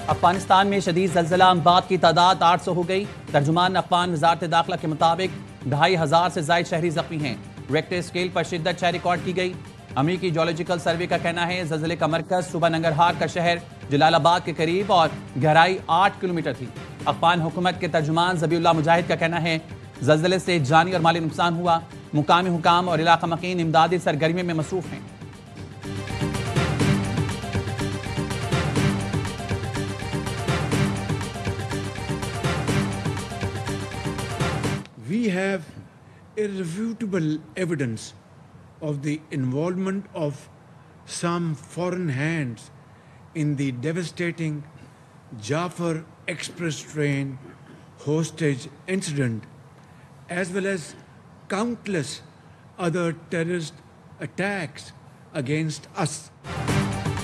अफगानिस्तान में शदीद ज़लज़ला, अमवात की तादाद 800 हो गई। तर्जुमान अफगान वज़ारत दाखिला के मुताबिक 2500 से ज़ायद शहरी जख्मी हैं। रेक्टर स्केल पर शिद्दत 6 रिकॉर्ड की गई। अमरीकी जियोलॉजिकल सर्वे का कहना है ज़लज़ले का मरकज़ सुबह नंगरहार का शहर जलालाबाद के करीब और गहराई 8 किलोमीटर थी। अफगान हुकूमत के तर्जुमान ज़बीउल्लाह मुजाहिद का कहना है ज़लज़ले से जानी और माली नुकसान हुआ। मुकामी हुकाम और इलाका मकीन इमदादी सरगर्मी में मसरूफ हैं। We have irrefutable evidence of the involvement of some foreign hands in the devastating Jafar Express train hostage incident, as well as countless other terrorist attacks against us.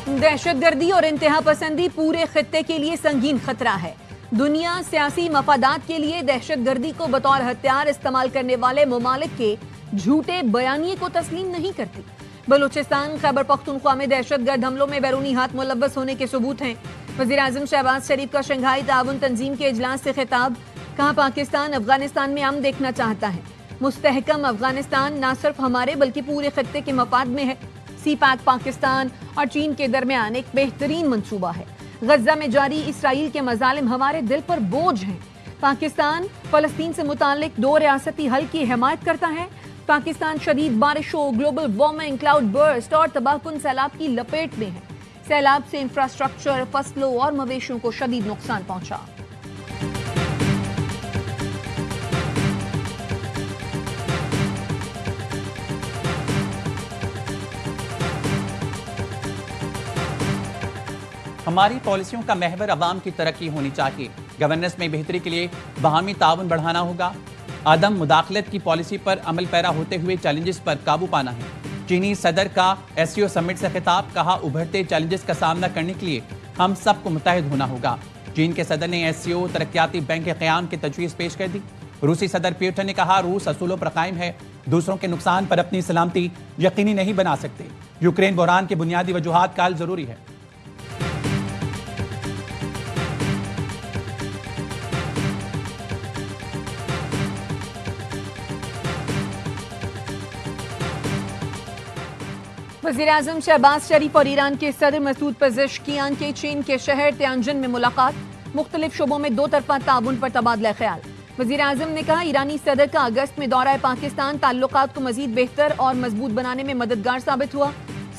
दहशतगर्दी और इंतहा पसंदी पूरे खित्ते के लिए संगीन खतरा है। दुनिया सियासी मफादात के लिए दहशतगर्दी को बतौर हथियार इस्तेमाल करने वाले ममालिक के झूठे बयानिए को तस्लीम नहीं करती। बलूचिस्तान खैबर पख्तूनख्वा में दहशतगर्द हमलों में बैरूनी हाथ मुलव्वस होने के सबूत हैं। वज़ीर आज़म शहबाज शरीफ का शंघाई ताउन तंजीम के इजलास से खिताब, कहा पाकिस्तान अफगानिस्तान में अमन देखना चाहता है। मुस्तहकम अफगानिस्तान न सिर्फ हमारे बल्कि पूरे खित्ते के मफाद में है। सी पैक पाकिस्तान और चीन के दरमियान एक बेहतरीन मंसूबा है। गजा में जारी इसराइल के मजालिम हमारे दिल पर बोझ हैं। पाकिस्तान फलस्तीन से मुताल्लिक 2 रियासती हल की हिमायत करता है। पाकिस्तान शदीद बारिशों, ग्लोबल वार्मिंग, क्लाउड बर्स्ट और तबाहकुन सैलाब की लपेट में है। सैलाब से इंफ्रास्ट्रक्चर, फसलों और मवेशियों को शदीद नुकसान पहुंचा। हमारी पॉलिसियों का महवर अवाम की तरक्की होनी चाहिए। गवर्नेंस में बेहतरी के लिए बाहमी ताउन बढ़ाना होगा। आदम मुदाखलत की पॉलिसी पर अमल पैरा होते हुए चैलेंजेस पर काबू पाना है। चीनी सदर का एससीओ समिट से खिताब, कहा उभरते चैलेंजेस का सामना करने के लिए हम सबको मुत्तहिद होना होगा। चीन के सदर ने एससीओ तरक्याती बैंक के क़याम की तजवीज़ पेश कर दी। रूसी सदर प्यूटिन ने कहा रूस असूलों पर कायम है, दूसरों के नुकसान पर अपनी सलामती यकीनी नहीं बना सकते। यूक्रेन बहरान के बुनियादी वजूहात का हल जरूरी है। वज़ीर-ए-आज़म शहबाज शरीफ और ईरान के सदर मसूद पेज़ेश्कियान के चीन के शहर तियानजिन में मुलाकात, मुख्तलिफ शोबों में 2 तरफ़ा ताउन पर तबादला ख्याल। वज़ीर-ए-आज़म ने कहा ईरानी सदर का अगस्त में दौरा पाकिस्तान ताल्लुकात को मजीद बेहतर और मजबूत बनाने में मददगार साबित हुआ।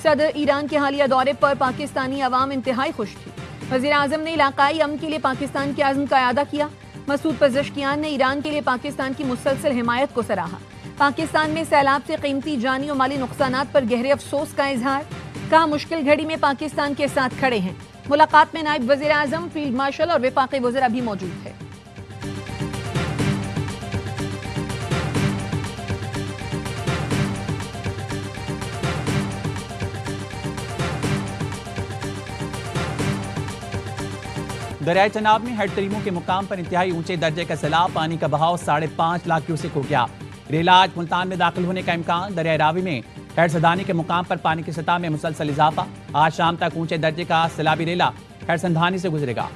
सदर ईरान के हालिया दौरे पर पाकिस्तानी अवाम इंतहाई खुश थी। वज़ीर-ए-आज़म ने इलाकाई अमन के लिए पाकिस्तान के आज़म का इयादा किया। मसूद पेज़ेश्कियान ने ईरान के लिए पाकिस्तान की मुसलसल हिमायत को सराहा। पाकिस्तान में सैलाब से कीमती जानी और माली नुकसानात पर गहरे अफसोस का इजहार, कहा मुश्किल घड़ी में पाकिस्तान के साथ खड़े हैं। मुलाकात में नायब वज़ीर आज़म, फील्ड मार्शल और वफाकी वज़ीर भी मौजूद थे। दरियाई चनाब में हेड तरीमों के मुकाम पर इंतहाई ऊंचे दर्जे का सैलाब, पानी का बहाव 5.5 लाख क्यूसेक हो गया। रेला आज मुल्तान में दाखिल होने का इम्कान। दरिया रावी में हेड सदानी के मुकाम पर पानी की सतह में मुसलसल इजाफा। आज शाम तक ऊंचे दर्जे का सैलाबी रेला हेड संधानी से गुजरेगा।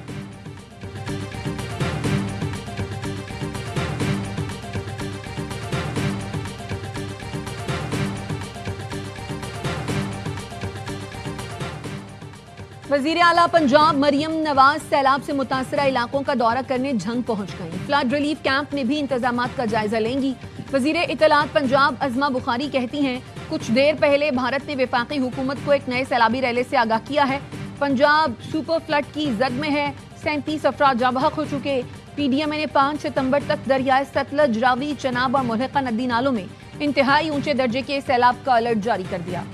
वजीर आला पंजाब मरियम नवाज सैलाब से मुतासरा इलाकों का दौरा करने झंग पहुंच गई। फ्लड रिलीफ कैंप में भी इंतजामात का जायजा लेंगी। वजीर इत्तलात पंजाब अज़मा बुखारी कहती हैं कुछ देर पहले भारत ने वफाकी हुकूमत को एक नए सैलाबी रैले से आगाह किया है। पंजाब सुपर फ्लड की जद में है, 37 अफराद जाबहक हो चुके। पीडीएमए ने 5 सितंबर तक दरियाए सतलज, रावी, चनाब और मुल्हिका नदी नालों में इंतहाई ऊंचे दर्जे के सैलाब का अलर्ट जारी कर दिया।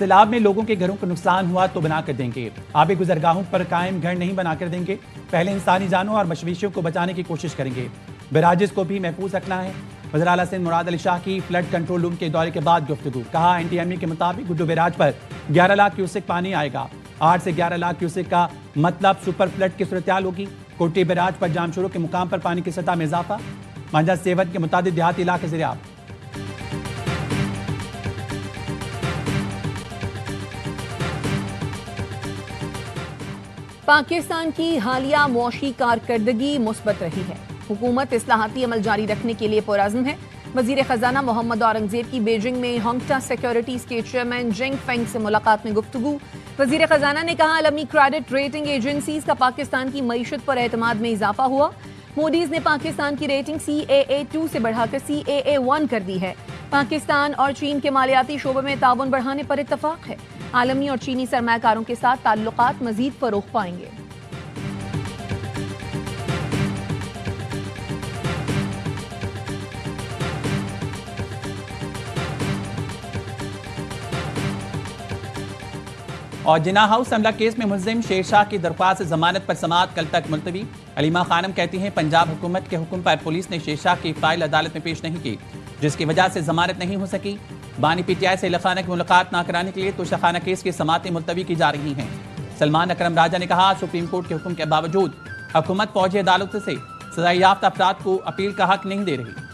सैलाब में लोगों के घरों को नुकसान हुआ तो बना कर देंगे। आबी गुजरगाहों पर कायम घर नहीं बनाकर देंगे। पहले इंसानी जानों और मवेशियों को बचाने की कोशिश करेंगे। बैराजेस को भी महफूज रखना है। वज़ीर आला सिंध मुराद अली शाह की फ्लड कंट्रोल रूम के दौरे के बाद गुफ्तगू, कहा एनटीएमई के मुताबिक गुड्डू बैराज पर 11 लाख क्यूसेक पानी आएगा। 8 से 11 लाख क्यूसेक का मतलब सुपर फ्लड की सूरत-ए-हाल होगी। कोटी बैराज पर जामशोरों के मुकाम पर पानी की सतह में इजाफा। मांझा सेवत के मुताबिक देहाती इलाके ज़रिया पाकिस्तान की हालिया मुआशी कारकर्दगी मुस्बत रही है। हुकूमत इस्लाहाती अमल जारी रखने के लिए पुरअज़्म है। वजीर खजाना मोहम्मद औरंगजेब की बीजिंग में होंगटा सिक्योरिटीज के चेयरमैन जिंग फेंग से मुलाकात में गुफ्तगू। वजीर खजाना ने कहा, आलमी क्रेडिट रेटिंग एजेंसीज का पाकिस्तान की मईशत पर एतमाद में इजाफा हुआ। मूडीज ने पाकिस्तान की रेटिंग CAA2 से बढ़ाकर CAA1 कर दी है। पाकिस्तान और चीन के मालियाती शोबे में ताउन बढ़ाने पर इत्तफाक है। आलमी और चीनी सरमायाकारों के साथ ताल्लुकात मजीद फरोग पाएंगे। और जिना हाउस हमला केस में मुल्जिम शेरशाह की दरख्वास्त जमानत पर समाअत कल तक मुलतवी। अलीमा खानम कहती हैं, पंजाब हुकूमत के हुक्म पर पुलिस ने शेरशाह की फाइल अदालत में पेश नहीं की, जिसकी वजह से जमानत नहीं हो सकी। बानी PTI से लखाना की मुलाकात न कराने के लिए तोशाखाना केस की समाअतें मुलतवी की जा रही हैं। सलमान अकरम राजा ने कहा, सुप्रीम कोर्ट के हुक्म के बावजूद हुकूमत फौजी अदालत से सजा याफ्ता अफराद को अपील का हक नहीं दे रही।